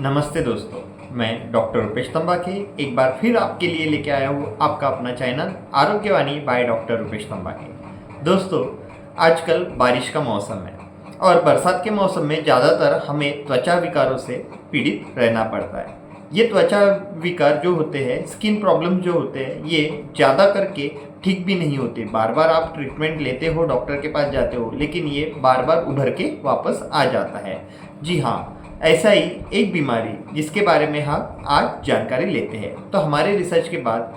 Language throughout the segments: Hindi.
नमस्ते दोस्तों, मैं डॉक्टर रुपेश तंबाके एक बार फिर आपके लिए लेके आया हूँ आपका अपना चैनल आरोग्यवाणी बाय डॉक्टर रुपेश तंबाके। दोस्तों, आजकल बारिश का मौसम है और बरसात के मौसम में ज़्यादातर हमें त्वचा विकारों से पीड़ित रहना पड़ता है। ये त्वचा विकार जो होते हैं, स्किन प्रॉब्लम जो होते हैं, ये ज़्यादा करके ठीक भी नहीं होते। बार बार आप ट्रीटमेंट लेते हो, डॉक्टर के पास जाते हो, लेकिन ये बार बार उभर के वापस आ जाता है। जी हाँ, ऐसा ही एक बीमारी जिसके बारे में हम आज जानकारी लेते हैं। तो हमारे रिसर्च के बाद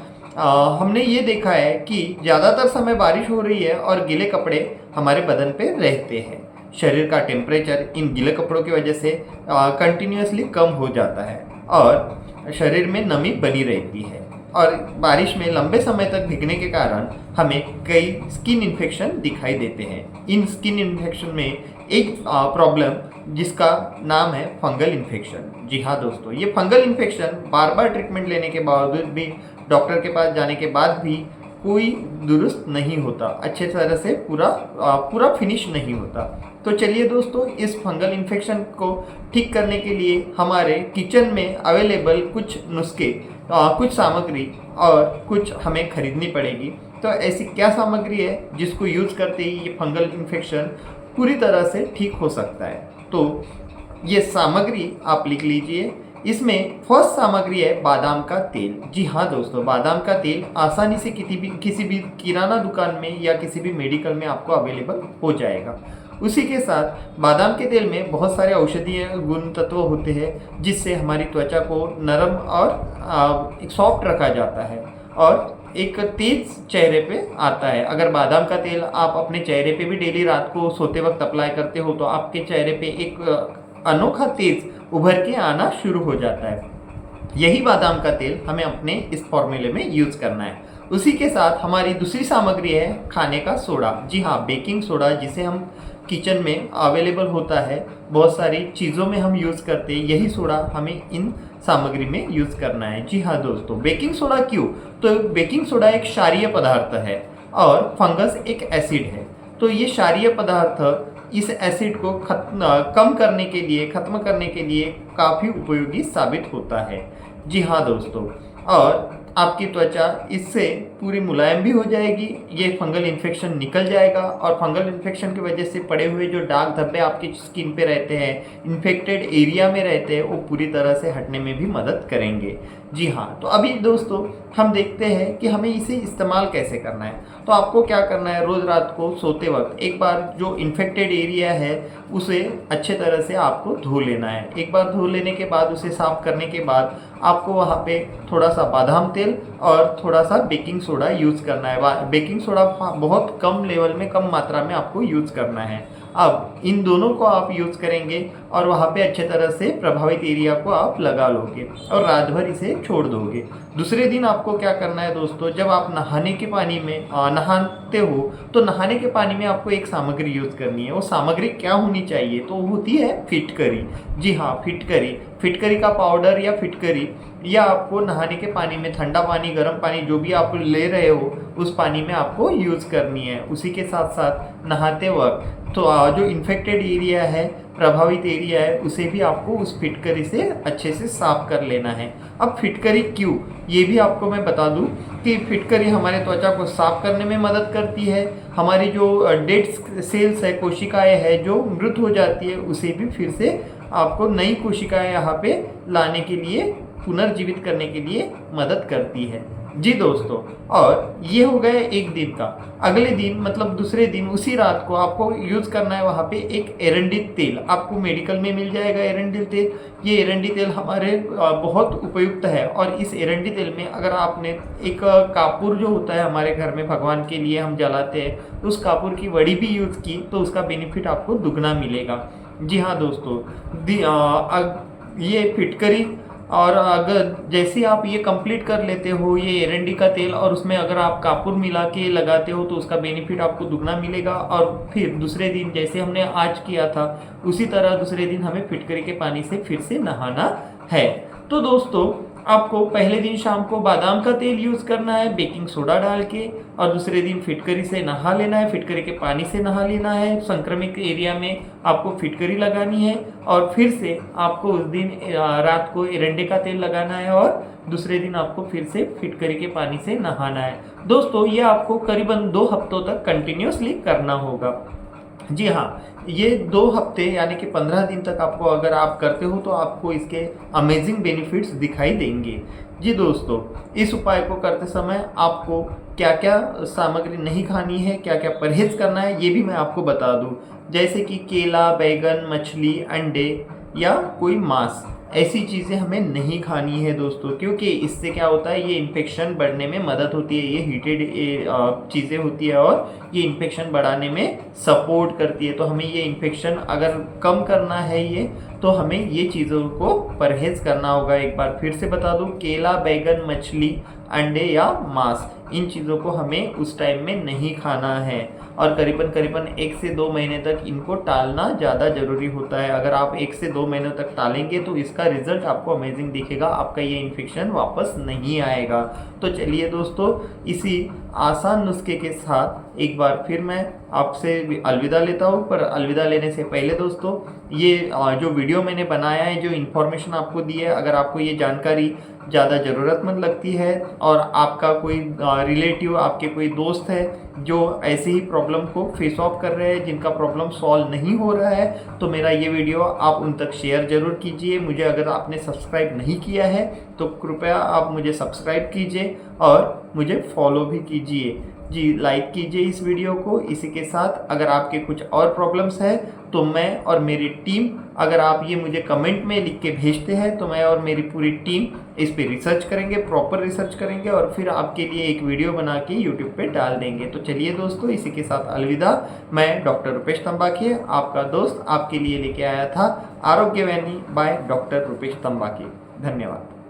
हमने ये देखा है कि ज़्यादातर समय बारिश हो रही है और गीले कपड़े हमारे बदन पे रहते हैं। शरीर का टेम्परेचर इन गीले कपड़ों की वजह से कंटिन्यूसली कम हो जाता है और शरीर में नमी बनी रहती है। और बारिश में लंबे समय तक भीगने के कारण हमें कई स्किन इन्फेक्शन दिखाई देते हैं। इन स्किन इन्फेक्शन में एक प्रॉब्लम जिसका नाम है फंगल इन्फेक्शन। जी हाँ दोस्तों, ये फंगल इन्फेक्शन बार बार ट्रीटमेंट लेने के बावजूद भी, डॉक्टर के पास जाने के बाद भी कोई दुरुस्त नहीं होता, अच्छे तरह से पूरा फिनिश नहीं होता। तो चलिए दोस्तों, इस फंगल इन्फेक्शन को ठीक करने के लिए हमारे किचन में अवेलेबल कुछ नुस्खे, कुछ सामग्री और कुछ हमें खरीदनी पड़ेगी। तो ऐसी क्या सामग्री है जिसको यूज़ करते ही ये फंगल इन्फेक्शन पूरी तरह से ठीक हो सकता है? तो ये सामग्री आप लिख लीजिए। इसमें फर्स्ट सामग्री है बादाम का तेल। जी हाँ दोस्तों, बादाम का तेल आसानी से किसी भी किराना दुकान में या किसी भी मेडिकल में आपको अवेलेबल हो जाएगा। उसी के साथ बादाम के तेल में बहुत सारे औषधीय गुण तत्व होते हैं जिससे हमारी त्वचा को नरम और एक सॉफ्ट रखा जाता है और एक तेज चेहरे पे आता है। अगर बादाम का तेल आप अपने चेहरे पे भी डेली रात को सोते वक्त अप्लाई करते हो तो आपके चेहरे पे एक अनोखा तेज उभर के आना शुरू हो जाता है। यही बादाम का तेल हमें अपने इस फॉर्मूले में यूज़ करना है। उसी के साथ हमारी दूसरी सामग्री है खाने का सोडा। जी हाँ, बेकिंग सोडा, जिसे हम किचन में अवेलेबल होता है, बहुत सारी चीज़ों में हम यूज़ करते हैं। यही सोडा हमें इन सामग्री में यूज़ करना है। जी हाँ दोस्तों, बेकिंग सोडा क्यों? तो बेकिंग सोडा एक क्षारीय पदार्थ है और फंगस एक एसिड है। तो ये क्षारीय पदार्थ इस एसिड को कम करने के लिए, खत्म करने के लिए काफ़ी उपयोगी साबित होता है। जी हाँ दोस्तों, और आपकी त्वचा इससे पूरी मुलायम भी हो जाएगी। ये फंगल इन्फेक्शन निकल जाएगा और फंगल इन्फेक्शन की वजह से पड़े हुए जो दाग धब्बे आपकी स्किन पे रहते हैं, इन्फेक्टेड एरिया में रहते हैं, वो पूरी तरह से हटने में भी मदद करेंगे। जी हाँ, तो अभी दोस्तों हम देखते हैं कि हमें इसे इस्तेमाल कैसे करना है। तो आपको क्या करना है, रोज़ रात को सोते वक्त एक बार जो इन्फेक्टेड एरिया है उसे अच्छे तरह से आपको धो लेना है। एक बार धो लेने के बाद, उसे साफ करने के बाद आपको वहाँ पे थोड़ा सा बादाम तेल और थोड़ा सा बेकिंग सोडा यूज़ करना है। बेकिंग सोडा बहुत कम लेवल में, कम मात्रा में आपको यूज़ करना है। अब इन दोनों को आप यूज़ करेंगे और वहाँ पे अच्छे तरह से प्रभावित एरिया को आप लगा लोगे और रात भर इसे छोड़ दोगे। दूसरे दिन आपको क्या करना है दोस्तों, जब आप नहाने के पानी में नहाते हो तो नहाने के पानी में आपको एक सामग्री यूज़ करनी है। वो सामग्री क्या होनी चाहिए? तो वो होती है फिटकरी। जी हाँ, फिटकरी, फिटकरी का पाउडर या फिटकरी, या आपको नहाने के पानी में ठंडा पानी, गर्म पानी, जो भी आप ले रहे हो उस पानी में आपको यूज़ करनी है। उसी के साथ साथ नहाते वक्त तो जो इन्फेक्टेड एरिया है, प्रभावित एरिया है, उसे भी आपको उस फिटकरी से अच्छे से साफ कर लेना है। अब फिटकरी क्यों, ये भी आपको मैं बता दूं कि फिटकरी हमारे त्वचा को साफ करने में मदद करती है। हमारी जो डेड सेल्स है, कोशिकाएं है जो मृत हो जाती है, उसे भी फिर से आपको नई कोशिकाएं यहाँ पे लाने के लिए, पुनर्जीवित करने के लिए मदद करती है। जी दोस्तों, और ये हो गया एक दिन का। अगले दिन मतलब दूसरे दिन, उसी रात को आपको यूज़ करना है वहाँ पे एक एरंडी तेल। आपको मेडिकल में मिल जाएगा एरंडी तेल। ये एरंडी तेल हमारे बहुत उपयुक्त है और इस एरंडी तेल में अगर आपने एक कापूर जो होता है हमारे घर में भगवान के लिए हम जलाते हैं, उस कापूर की वड़ी भी यूज़ की तो उसका बेनिफिट आपको दुगना मिलेगा। जी हाँ दोस्तों, ये फिटकरी, और अगर जैसे आप ये कंप्लीट कर लेते हो, ये एरंडी का तेल, और उसमें अगर आप कापूर मिला के लगाते हो तो उसका बेनिफिट आपको दुगना मिलेगा। और फिर दूसरे दिन जैसे हमने आज किया था उसी तरह दूसरे दिन हमें फिटकरी के पानी से फिर से नहाना है। तो दोस्तों, आपको पहले दिन शाम को बादाम का तेल यूज़ करना है बेकिंग सोडा डाल के, और दूसरे दिन फिटकरी से नहा लेना है, फिटकरी के पानी से नहा लेना है। संक्रमित एरिया में आपको फिटकरी लगानी है और फिर से आपको उस दिन रात को एरंडे का तेल लगाना है और दूसरे दिन आपको फिर से फिटकरी के पानी से नहाना है। दोस्तों ये आपको करीबन 2 हफ्तों तक कंटिन्यूसली करना होगा। जी हाँ, ये 2 हफ्ते यानी कि 15 दिन तक आपको अगर आप करते हो तो आपको इसके अमेजिंग बेनिफिट्स दिखाई देंगे। जी दोस्तों, इस उपाय को करते समय आपको क्या-क्या सामग्री नहीं खानी है, क्या-क्या परहेज़ करना है, ये भी मैं आपको बता दूँ। जैसे कि केला, बैंगन, मछली, अंडे या कोई मांस, ऐसी चीज़ें हमें नहीं खानी है दोस्तों, क्योंकि इससे क्या होता है, ये इन्फेक्शन बढ़ने में मदद होती है। ये हीटेड चीज़ें होती है और ये इन्फेक्शन बढ़ाने में सपोर्ट करती है। तो हमें ये इन्फेक्शन अगर कम करना है तो हमें ये चीज़ों को परहेज़ करना होगा। एक बार फिर से बता दूँ, केला, बैंगन, मछली, अंडे या मांस, इन चीज़ों को हमें उस टाइम में नहीं खाना है और करीबन 1 से 2 महीने तक इनको टालना ज़्यादा ज़रूरी होता है। अगर आप 1 से 2 महीनों तक टालेंगे तो इसका रिज़ल्ट आपको अमेजिंग दिखेगा, आपका ये इन्फेक्शन वापस नहीं आएगा। तो चलिए दोस्तों, इसी आसान नुस्खे के साथ एक बार फिर मैं आपसे अलविदा लेता हूँ। पर अलविदा लेने से पहले दोस्तों, ये जो वीडियो मैंने बनाया है, जो इन्फॉर्मेशन आपको दी है, अगर आपको ये जानकारी ज़्यादा ज़रूरतमंद लगती है और आपका कोई रिलेटिव, आपके कोई दोस्त है जो ऐसे ही प्रॉब्लम को फेस ऑफ कर रहे हैं, जिनका प्रॉब्लम सॉल्व नहीं हो रहा है, तो मेरा ये वीडियो आप उन तक शेयर ज़रूर कीजिए। मुझे अगर आपने सब्सक्राइब नहीं किया है तो कृपया आप मुझे सब्सक्राइब कीजिए और मुझे फॉलो भी कीजिए। जी, लाइक कीजिए इस वीडियो को। इसी के साथ अगर आपके कुछ और प्रॉब्लम्स है तो मैं और मेरी टीम, अगर आप ये मुझे कमेंट में लिख के भेजते हैं तो मैं और मेरी पूरी टीम इस पे रिसर्च करेंगे, प्रॉपर रिसर्च करेंगे और फिर आपके लिए एक वीडियो बना के यूट्यूब पे डाल देंगे। तो चलिए दोस्तों, इसी के साथ अलविदा। मैं डॉक्टर रुपेश तंबाकी, आपका दोस्त, आपके लिए लेके आया था आरोग्य वाणी बाय डॉक्टर रुपेश तंबाकी। धन्यवाद।